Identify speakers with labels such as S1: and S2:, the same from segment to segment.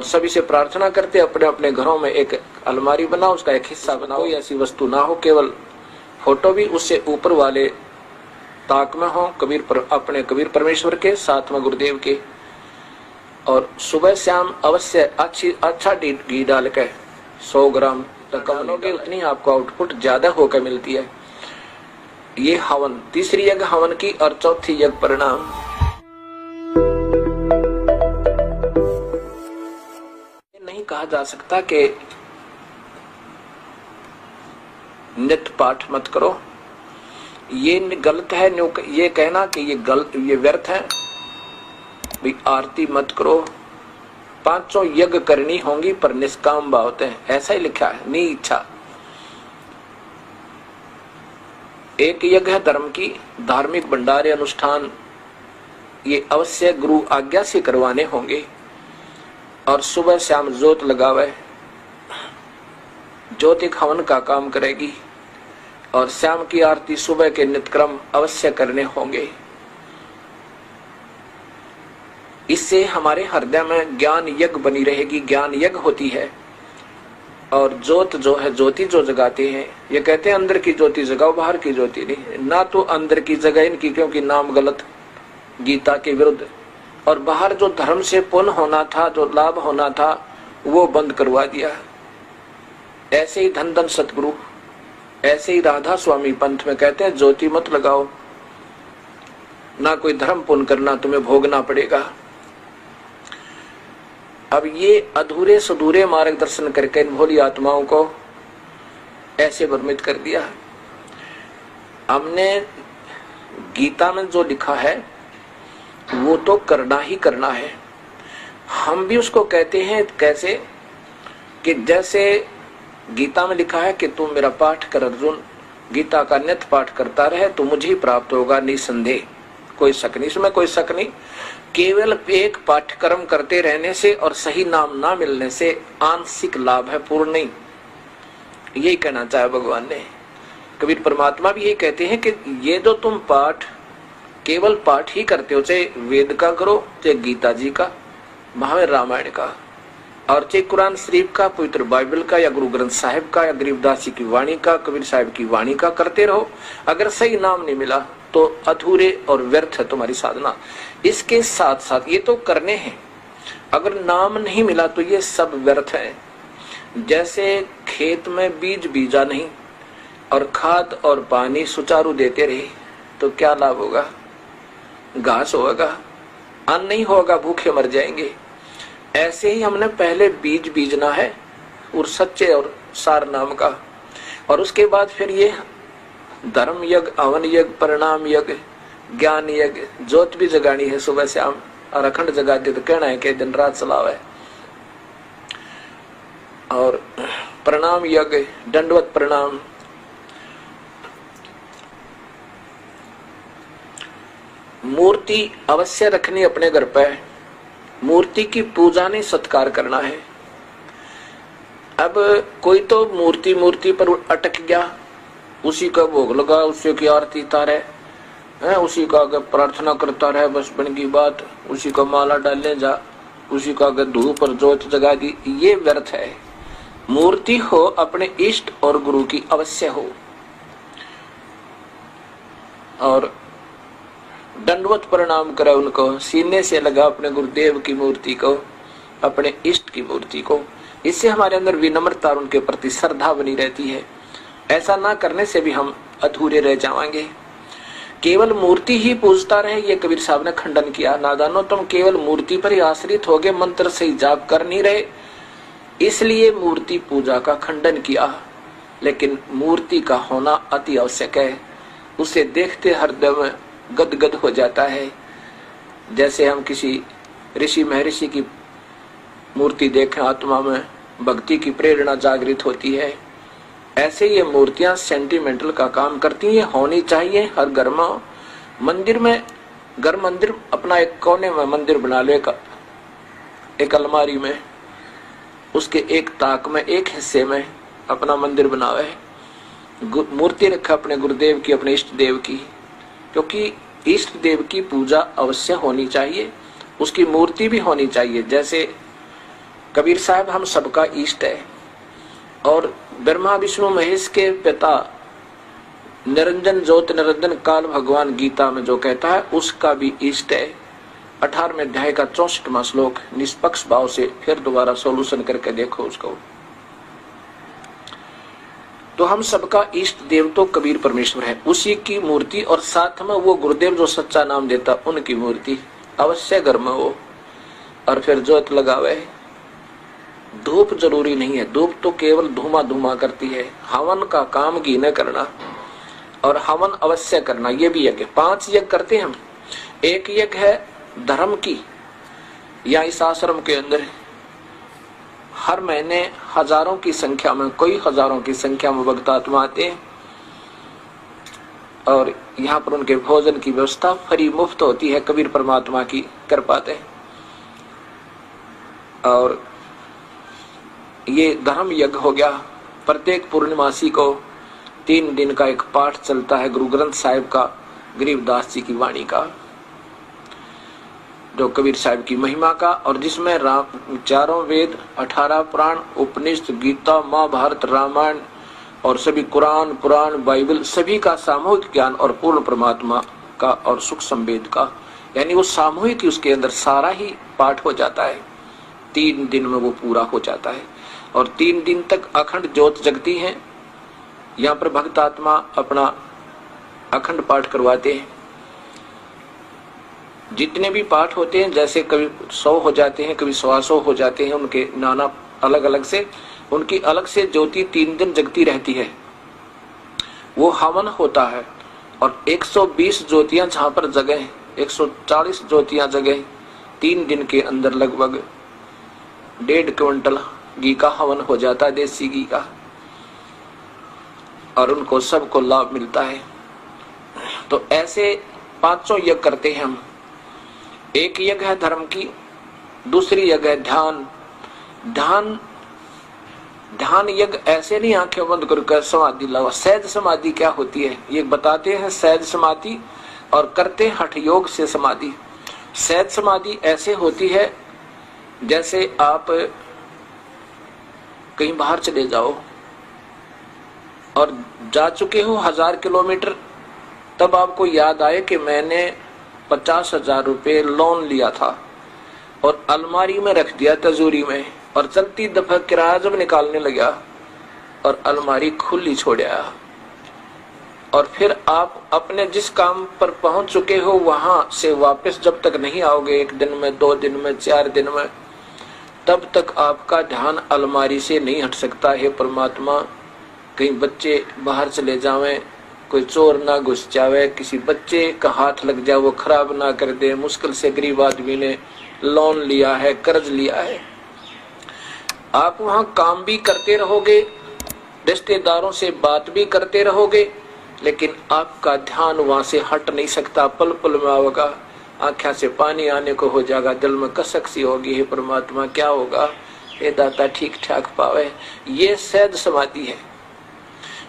S1: सभी से प्रार्थना करते अपने अपने घरों में एक अलमारी बनाओ, उसका एक हिस्सा बनाओ, कोई ऐसी वस्तु ना हो, केवल फोटो भी उससे ऊपर वाले ताक में हो, अपने कबीर परमेश्वर के, साथ में गुरुदेव के। और सुबह शाम अवश्य अच्छा घी डाल के 100 ग्राम तक डालोगे, उतनी आपको आउटपुट ज्यादा होकर मिलती है। ये हवन, तीसरी यज्ञ हवन की और चौथी यज्ञ परिणाम। नहीं कहा जा सकता कि नित्य पाठ मत करो, ये गलत है। ये कहना कि ये गलत, ये व्यर्थ है। भी आरती मत करो, 5 यज्ञ करनी होंगी पर निष्काम भाव से, ऐसा ही लिखा है, नहीं इच्छा। एक यज्ञ है धर्म की, धार्मिक भंडारे अनुष्ठान, ये अवश्य गुरु आज्ञा से करवाने होंगे। और सुबह शाम जोत लगावे, ज्योति हवन का काम करेगी। और शाम की आरती, सुबह के नित्यक्रम अवश्य करने होंगे। इससे हमारे हृदय में ज्ञान यज्ञ बनी रहेगी, ज्ञान यज्ञ होती है। और ज्योत जो है, ज्योति जो जगाते हैं, ये कहते हैं अंदर की ज्योति जगाओ, बाहर की ज्योति नहीं। ना तो अंदर की जगह इनकी, क्योंकि नाम गलत, गीता के विरुद्ध। और बाहर जो धर्म से पुण्य होना था, जो लाभ होना था, वो बंद करवा दिया। ऐसे ही धन धन सतगुरु, ऐसे ही राधा स्वामी पंथ में कहते हैं ज्योति मत लगाओ, ना कोई धर्म पुण्य करना, तुम्हें भोगना पड़ेगा। अब ये अधूरे सुधूरे मार्गदर्शन करके इन भोली आत्माओं को ऐसे भ्रमित कर दिया। हमने गीता में जो लिखा है वो तो करना ही करना है। हम भी उसको कहते हैं कैसे कि जैसे गीता में लिखा है कि तुम मेरा पाठ कर अर्जुन, गीता का नित्य पाठ करता रहे तो मुझे ही प्राप्त होगा निसंदेह, कोई शक नहीं, इसमें कोई शक नहीं। केवल एक पाठ्यक्रम करते रहने से और सही नाम ना मिलने से आंशिक लाभ है, पूर्ण नहीं। यही कहना चाहे भगवान ने। कबीर परमात्मा भी यही कहते हैं कि ये जो तुम पाठ, केवल पाठ ही करते हो, चाहे वेद का करो, चाहे गीता जी का, महावीर रामायण का, और चाहे कुरान शरीफ का, पवित्र बाइबल का, या गुरु ग्रंथ साहिब का, या गरीबदास जी की वाणी का, कबीर साहिब की वाणी का करते रहो। अगर सही नाम नहीं मिला तो अधूरे और व्यर्थ है तुम्हारी साधना। इसके साथ साथ ये तो करने हैं, अगर नाम नहीं मिला तो ये सब व्यर्थ है। जैसे खेत में बीज बीजा नहीं और खाद और पानी सुचारू देते रहे तो क्या लाभ होगा? घास होगा, अन्न नहीं होगा, भूखे मर जाएंगे। ऐसे ही हमने पहले बीज बीजना है और सच्चे और सार नाम का, और उसके बाद फिर ये धर्म यज्ञ, हवन यज्ञ, परिणाम यज्ञ, ज्ञान यज्ञ, ज्योत भी जगानी है सुबह शाम, और अखंड जगा दे तो कहना है कि दिन रात चलावे। और प्रणाम यज्ञ, दंडवत प्रणाम, मूर्ति अवश्य रखनी अपने घर पे, मूर्ति की पूजा नहीं सत्कार करना है। अब कोई तो मूर्ति पर अटक गया, उसी का भोग लगा, उसी की आरती तारे है, उसी का अगर प्रार्थना करता रहे, बस बन की बात, उसी का माला डालने जा, उसी का अगर धूप पर जोत जगा दी, ये व्यर्थ है। मूर्ति हो अपने इष्ट और गुरु की अवश्य हो। और दंडवत प्रणाम करे उनको, सीने से लगा अपने गुरुदेव की मूर्ति को, अपने इष्ट की मूर्ति को। इससे हमारे अंदर विनम्रता और उनके प्रति श्रद्धा बनी रहती है। ऐसा ना करने से भी हम अधूरे रह जाएंगे। केवल मूर्ति ही पूजता रहे, ये कबीर साहब ने खंडन किया। नादानो, तुम केवल मूर्ति पर ही आश्रित हो गए, मंत्र से ही जाप कर नहीं रहे, इसलिए मूर्ति पूजा का खंडन किया। लेकिन मूर्ति का होना अति आवश्यक है, उसे देखते हृदय में गदगद हो जाता है। जैसे हम किसी ऋषि महर्षि की मूर्ति देखें, आत्मा में भक्ति की प्रेरणा जागृत होती है। ऐसे ये मूर्तियां सेंटिमेंटल का काम करती हैं, होनी चाहिए हर घर में। मंदिर में, घर मंदिर अपना एक कोने में मंदिर बना लो, एक अलमारी में, उसके एक ताक में, एक हिस्से में अपना मंदिर बनावे, मूर्ति रखा अपने गुरुदेव की, अपने इष्ट देव की, क्योंकि इष्ट देव की पूजा अवश्य होनी चाहिए, उसकी मूर्ति भी होनी चाहिए। जैसे कबीर साहब हम सबका इष्ट है, और ब्रह्मा विष्णु महेश के पिता निरंजन ज्योति निरंजन काल भगवान गीता में जो कहता है उसका भी इष्ट है। 18वें अध्याय का 64वां श्लोक निष्पक्ष भाव से फिर दोबारा सॉल्यूशन करके देखो उसको। तो हम सबका इष्ट देव तो कबीर परमेश्वर है, उसी की मूर्ति, और साथ में वो गुरुदेव जो सच्चा नाम देता उनकी मूर्ति अवश्य घर में हो, और फिर ज्योत लगावे। धूप जरूरी नहीं है, धूप तो केवल धुआं धुआं करती है। हवन का काम घी न करना, और हवन अवश्य करना, ये भी यज्ञ। 5 यज्ञ करते हैं हम। एक यज्ञ है धर्म की, या इस आश्रम के अंदर हर महीने हजारों की संख्या में, कोई हजारों की संख्या में भक्त आत्मा आते हैं, और यहाँ पर उनके भोजन की व्यवस्था फ्री मुफ्त होती है, कबीर परमात्मा की कृपा से। और ये धर्म यज्ञ हो गया। प्रत्येक पूर्णिमासी को 3 दिन का एक पाठ चलता है गुरु ग्रंथ साहिब का, गरीबदास जी की वाणी का, जो कबीर साहिब की महिमा का, और जिसमें चारों वेद, 18 पुराण, उपनिषद, गीता, महाभारत, रामायण और सभी कुरान, पुराण, बाइबल सभी का सामूहिक ज्ञान, और पूर्ण परमात्मा का और सुख संवेद का, यानी वो सामूहिक ही उसके अंदर सारा ही पाठ हो जाता है। 3 दिन में वो पूरा हो जाता है, और 3 दिन तक अखंड ज्योत जगती है। यहाँ पर भक्त आत्मा अपना अखंड पाठ करवाते हैं। जितने भी पाठ होते हैं, जैसे कभी 100 हो जाते हैं, कभी 125 हो जाते हैं, उनके नाना अलग अलग से, उनकी अलग से ज्योति 3 दिन जगती रहती है। वो हवन होता है, और 120 ज्योतियां जहां पर जगह, 140 ज्योतियां जगह 3 दिन के अंदर लगभग 1.5 क्विंटल घी का हवन हो जाता है, देसी घी का, और उनको सबको लाभ मिलता है। तो ऐसे 500 यज्ञ करते हैं हम। एक यज्ञ है धर्म की, दूसरी यज्ञ है ध्यान। ध्यान यज्ञ ऐसे नहीं आंखें बंद करके समाधि लावा। सहज समाधि क्या होती है ये बताते हैं। सहज समाधि और करते हठ योग से समाधि। सहज समाधि ऐसे होती है जैसे आप कहीं बाहर चले जाओ और जा चुके हो 1000 किलोमीटर, तब आपको याद आए कि मैंने 50,000 रुपये लोन लिया था और अलमारी में रख दिया तिजोरी में, और चलती दफा किराया जब निकालने लगा और अलमारी खुली छोड़ा, और फिर आप अपने जिस काम पर पहुंच चुके हो वहां से वापस जब तक नहीं आओगे, 1 दिन में, 2 दिन में, 4 दिन में, तब तक आपका ध्यान अलमारी से नहीं हट सकता है। परमात्मा, कहीं बच्चे बाहर चले जावें, कोई चोर ना घुस जावे, किसी बच्चे का हाथ लग जाए वो खराब ना कर दे, मुश्किल से गरीब आदमी ने लोन लिया है, कर्ज लिया है, आप वहां काम भी करते रहोगे, रिश्तेदारों से बात भी करते रहोगे, लेकिन आपका ध्यान वहां से हट नहीं सकता। पल पल में आएगा, आंखों से पानी आने को हो जाएगा, दिल में कसक सी होगी, हे परमात्मा क्या होगा, हे दाता ठीक ठाक पावे। ये सहज समाधि है।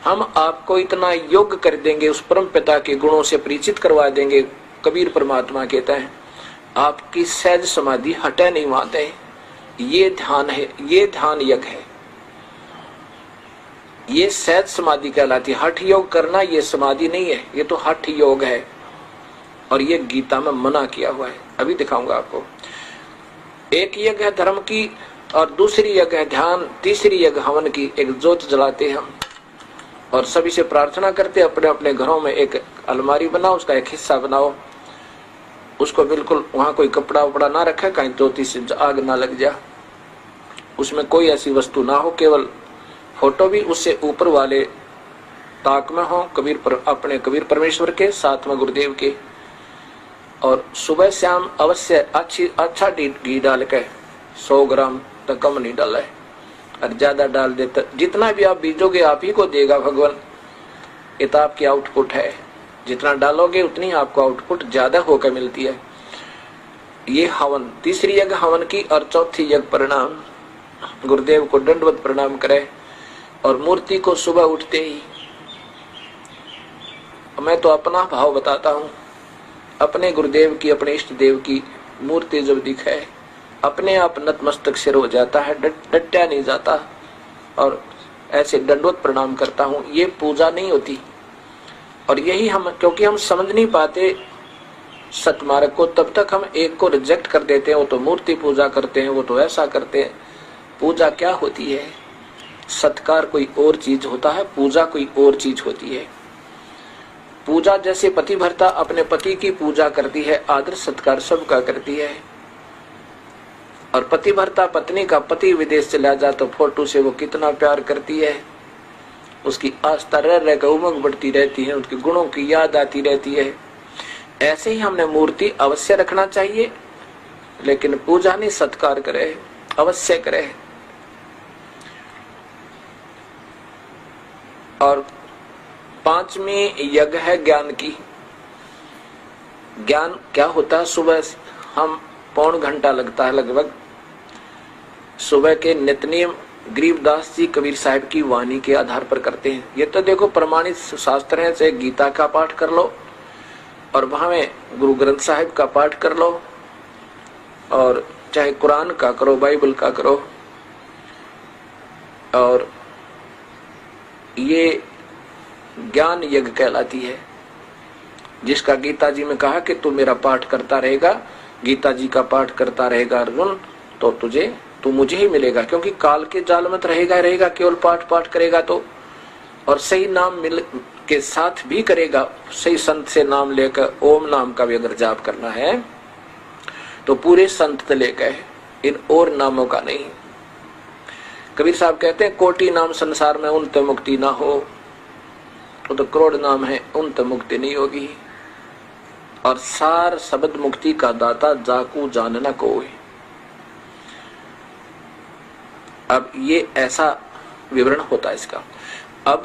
S1: हम आपको इतना योग्य कर देंगे, उस परम पिता के गुणों से परिचित करवा देंगे। कबीर परमात्मा कहता है आपकी सहज समाधि हटे नहीं माते। ये ध्यान है, ये ध्यान यज्ञ है, ये सहज समाधि कहलाती है। हठ योग करना ये समाधि नहीं है, ये तो हठ योग है, और ये गीता में मना किया हुआ है। अभी दिखाऊंगा आपको। एक यज्ञ है धर्म की, और दूसरी यज्ञ है ध्यान, तीसरी यज्ञ हवन की। एक ज्योत जलाते हम और सभी से प्रार्थना करते, अपने अपने घरों में एक अलमारी बनाओ, उसका एक हिस्सा बनाओ, उसको बिल्कुल वहां कोई कपड़ा वपड़ा ना रखे, कहीं ज्योति से आग ना लग जा, उसमें कोई ऐसी वस्तु ना हो, केवल फोटो भी उससे ऊपर वाले ताक में हो, अपने कबीर परमेश्वर के, साथ में गुरुदेव के। और सुबह शाम अवश्य अच्छा घी डाल के, 100 ग्राम तक कम नहीं डाला है, और ज्यादा डाल देता, जितना भी आप बीजोगे आप ही को देगा भगवान। ये तो आपकी आउटपुट है, जितना डालोगे उतनी आपको आउटपुट ज्यादा होकर मिलती है। ये हवन, तीसरी यज्ञ हवन की, और चौथी यज्ञ प्रणाम। गुरुदेव को दंडवत प्रणाम करे, और मूर्ति को सुबह उठते ही, मैं तो अपना भाव बताता हूँ, अपने गुरुदेव की, अपने इष्ट देव की मूर्ति जब दिखे अपने आप नतमस्तक सिर हो जाता है, डटा नहीं जाता और ऐसे दंडवत प्रणाम करता हूं, ये पूजा नहीं होती। और यही हम, क्योंकि हम समझ नहीं पाते सतमार्ग को, तब तक हम एक को रिजेक्ट कर देते हैं, वो तो मूर्ति पूजा करते हैं, वो तो ऐसा करते हैं। पूजा क्या होती है? सत्कार कोई और चीज होता है, पूजा कोई और चीज होती है। पूजा जैसे पतिव्रता अपने पति की पूजा करती है, आदर सत्कार सबका करती है, और पतिव्रता पत्नी का पति विदेश चला जा तो फोटो से वो कितना प्यार करती है, उसकी आस्था रह रहकर उमंग बढ़ती रहती है, उसके गुणों की याद आती रहती है। ऐसे ही हमने मूर्ति अवश्य रखना चाहिए, लेकिन पूजा नहीं, सत्कार करे, अवश्य करे। और पांचवी यज्ञ है ज्ञान की। ज्ञान क्या होता है? सुबह हम पौन घंटा लगता है लगभग, सुबह के नित्यनेम गरीबदास जी कबीर साहब की वाणी के आधार पर करते हैं। ये तो देखो प्रमाणित शास्त्र है, चाहे गीता का पाठ कर लो और वहां में गुरु ग्रंथ साहिब का पाठ कर लो, और चाहे कुरान का करो, बाइबल का करो। और ये ज्ञान यज्ञ कहलाती है, जिसका गीता जी में कहा कि तू मेरा पाठ करता रहेगा, गीता जी का पाठ करता रहेगा अर्जुन, तो तू मुझे ही मिलेगा। क्योंकि काल के जाल में रहेगा केवल पाठ करेगा तो, और सही नाम मिल के साथ भी करेगा, सही संत से नाम लेकर ओम नाम का भी अगर जाप करना है तो पूरे संत लेकर, इन और नामों का नहीं। कबीर साहब कहते हैं कोटि नाम संसार में उन तो मुक्ति ना हो, वो तो करोड़ नाम है, उन तो मुक्ति नहीं होगी। और सार शब्द मुक्ति का दाता जाकू जानना कोई। अब ये ऐसा विवरण होता है इसका। अब